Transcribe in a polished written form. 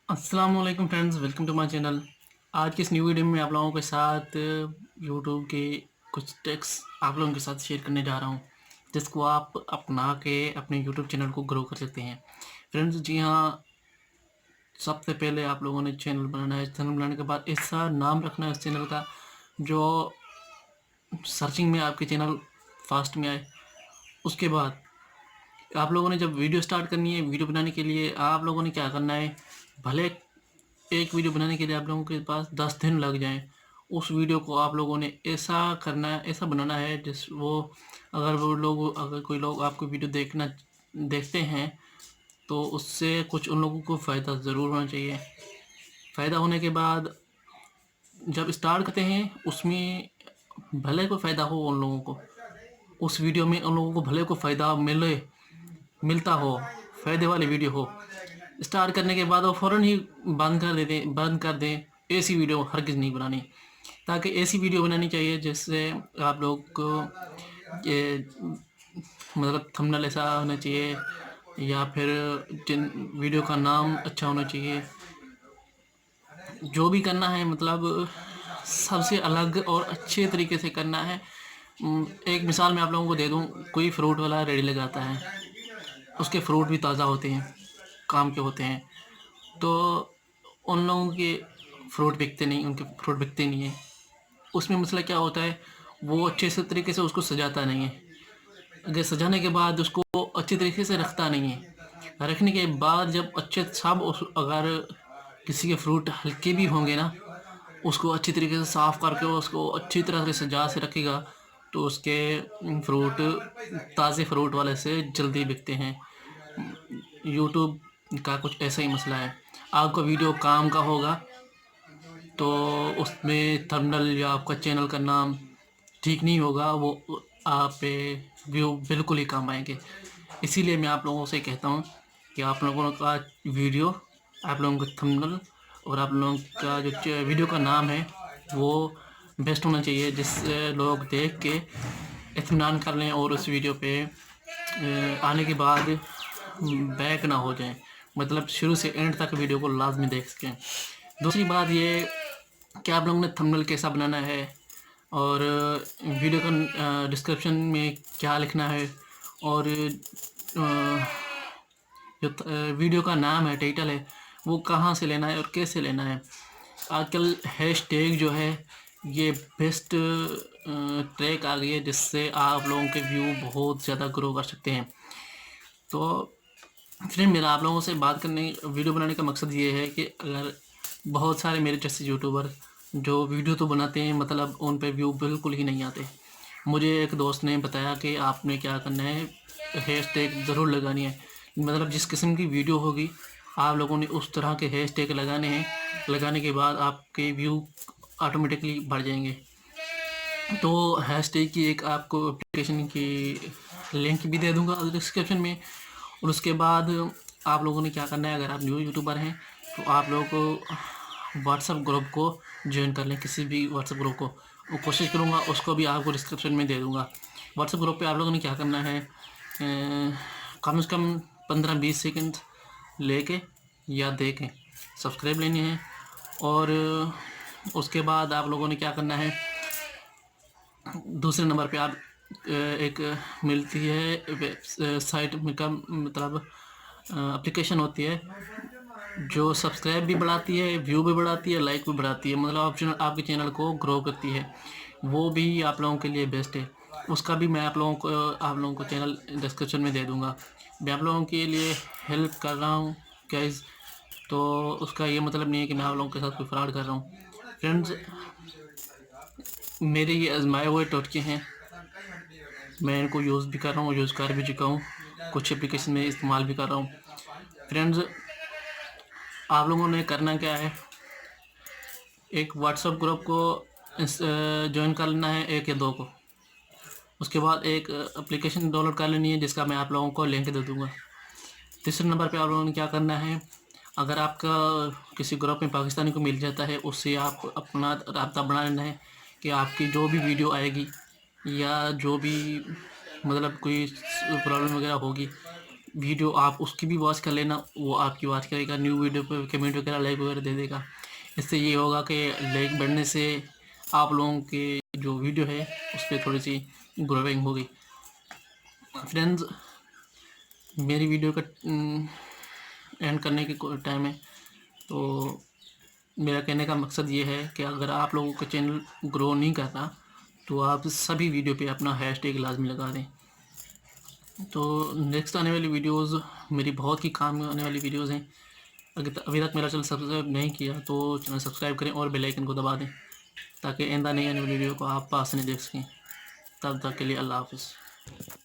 अस्सलाम वालेकुम friends, welcome to my channel. आज की इस न्यू वीडियो में आप लोगों के साथ यूट्यूब के कुछ ट्रिक्स आप लोगों के साथ शेयर करने जा रहा हूं, जिसको आप अपना के अपने यूट्यूब चैनल को ग्रो कर सकते हैं। फ्रेंड्स जी हाँ, सबसे पहले आप लोगों ने चैनल बनाना है। चैनल बनाने के बाद ऐसा नाम रखना है उस चैनल का जो सर्चिंग में आपके चैनल फास्ट में आए। उसके बाद आप लोगों ने जब वीडियो स्टार्ट करनी है, वीडियो बनाने के लिए आप लोगों ने क्या करना है, भले एक वीडियो बनाने के लिए आप लोगों के पास 10 दिन लग जाएँ, उस वीडियो को आप लोगों ने ऐसा करना है, ऐसा बनाना है अगर कोई लोग आपको वीडियो देखते हैं, तो उससे कुछ उन लोगों को फ़ायदा ज़रूर होना चाहिए। फ़ायदा होने के बाद जब स्टार्ट करते हैं, उसमें भले कोई फ़ायदा हो उन लोगों को, उस वीडियो में उन लोगों को भले को फ़ायदा मिलता हो, फ़ायदे वाली वीडियो हो। स्टार्ट करने के बाद वो फ़ौरन ही बंद कर दें। ऐसी वीडियो हरगिज़ नहीं बनानी, ताकि ऐसी वीडियो बनानी चाहिए जिससे आप लोग को ये मतलब थंबनेल ऐसा होना चाहिए, या फिर जिन वीडियो का नाम अच्छा होना चाहिए। जो भी करना है मतलब सबसे अलग और अच्छे तरीके से करना है। एक मिसाल मैं आप लोगों को दे दूँ, कोई फ्रूट वाला रेडी लगाता है, उसके फ्रूट भी ताज़ा होते हैं, काम के होते हैं, तो उन लोगों के उनके फ्रूट बिकते नहीं हैं। उसमें मसला क्या होता है, वो अच्छे से तरीके से उसको सजाता नहीं है। अगर सजाने के बाद उसको अच्छे तरीके से रखता नहीं है। रखने के बाद जब अच्छे सब उस अगर किसी के फ्रूट हल्के भी होंगे ना, उसको अच्छी तरीके से साफ़ करके उसको अच्छी तरह से सजा से रखेगा, तो उसके फ्रूट ताज़े फ्रूट वाले से जल्दी बिकते हैं। यूट्यूब का कुछ ऐसा ही मसला है। आपका वीडियो काम का होगा तो उसमें थंबनेल या आपका चैनल का नाम ठीक नहीं होगा, वो आप पे व्यू बिल्कुल ही कम आएंगे। इसीलिए मैं आप लोगों से कहता हूँ कि आप लोगों का वीडियो, आप लोगों का थंबनेल और आप लोगों का जो वीडियो का नाम है वो बेस्ट होना चाहिए, जिससे लोग देख के इत्मीनान कर लें और उस वीडियो पे आने के बाद बैक ना हो जाएं, मतलब शुरू से एंड तक वीडियो को लाजमी देख सकें। दूसरी बात ये कि आप लोगों ने थंबनेल कैसा बनाना है और वीडियो का डिस्क्रिप्शन में क्या लिखना है, और वीडियो का नाम है, टाइटल है, वो कहाँ से लेना है और कैसे लेना है। आजकल हैशटैग जो है ये बेस्ट ट्रैक आ गई है, जिससे आप लोगों के व्यू बहुत ज़्यादा ग्रो कर सकते हैं। तो फ्रेंड, मेरा आप लोगों से वीडियो बनाने का मकसद ये है कि अगर बहुत सारे मेरे जैसे यूट्यूबर जो वीडियो तो बनाते हैं, मतलब उन पे व्यू बिल्कुल ही नहीं आते। मुझे एक दोस्त ने बताया कि आपने क्या करना है, हैशटैग ज़रूर लगानी है, मतलब जिस किस्म की वीडियो होगी आप लोगों ने उस तरह के हैशटैग लगाने हैं। लगाने के बाद आपके व्यू ऑटोमेटिकली बढ़ जाएंगे। तो हैशटैग की एक आपको एप्लीकेशन की लिंक भी दे दूंगा डिस्क्रिप्शन में। और उसके बाद आप लोगों ने क्या करना है, अगर आप न्यू यूट्यूबर हैं तो आप लोगों को व्हाट्सएप ग्रुप को ज्वाइन कर लें, किसी भी व्हाट्सएप ग्रुप को। वो कोशिश करूँगा उसको भी आपको डिस्क्रिप्शन में दे दूँगा। व्हाट्सएप ग्रुप पे आप लोगों ने क्या करना है, कम से कम 15-20 सेकंड लेके या देखें सब्सक्राइब लेने हैं। और उसके बाद आप लोगों ने क्या करना है, दूसरे नंबर पे आप एक मिलती है साइट का मतलब एप्लीकेशन होती है जो सब्सक्राइब भी बढ़ाती है, व्यू भी बढ़ाती है, लाइक भी बढ़ाती है, मतलब आपके चैनल को ग्रो करती है। वो भी आप लोगों के लिए बेस्ट है। उसका भी मैं आप लोगों को चैनल डिस्क्रिप्शन में दे दूँगा। मैं आप लोगों के लिए हेल्प कर रहा हूँ गाइज़, तो उसका ये मतलब नहीं है कि मैं आप लोगों के साथ कोई फ्रॉड कर रहा हूँ। फ्रेंड्स, मेरे ये आजमाए हुए टोटके हैं, मैं इनको यूज़ भी कर रहा हूँ, यूज़ कर भी चुका हूँ, कुछ एप्लीकेशन में इस्तेमाल भी कर रहा हूँ। फ्रेंड्स, आप लोगों ने करना क्या है, एक व्हाट्सएप ग्रुप को ज्वाइन कर लेना है, 1 या 2 को। उसके बाद एक एप्लीकेशन डाउनलोड कर लेनी है, जिसका मैं आप लोगों को लिंक दे दूँगा। तीसरे नंबर पे आप लोगों ने क्या करना है, अगर आपका किसी ग्रुप में पाकिस्तानी को मिल जाता है, उससे आप अपना राब्ता बना लेना है कि आपकी जो भी वीडियो आएगी या जो भी मतलब कोई प्रॉब्लम वगैरह होगी, वीडियो आप उसकी भी वॉच कर लेना, वो आपकी वॉच करेगा, न्यू वीडियो पे कमेंट वगैरह लाइक वगैरह दे देगा। इससे ये होगा कि लाइक बढ़ने से आप लोगों के जो वीडियो है उस पर थोड़ी सी ग्रोइंग होगी। फ्रेंड्स, मेरी वीडियो का एंड करने की टाइम है, तो मेरा कहने का मकसद ये है कि अगर आप लोगों का चैनल ग्रो नहीं कर रहा तो आप सभी वीडियो पे अपना हैशटैग लाजमी लगा दें। तो नेक्स्ट आने वाली वीडियोस मेरी बहुत ही काम आने वाली वीडियोस हैं। अगर अभी तक मेरा चैनल सब्सक्राइब नहीं किया तो चैनल सब्सक्राइब करें और बेल आइकन को दबा दें, ताकि आइंदा नई आने वाली वीडियो को आप पास से नहीं देख सकें। तब तक के लिए अल्लाह हाफ़िज़।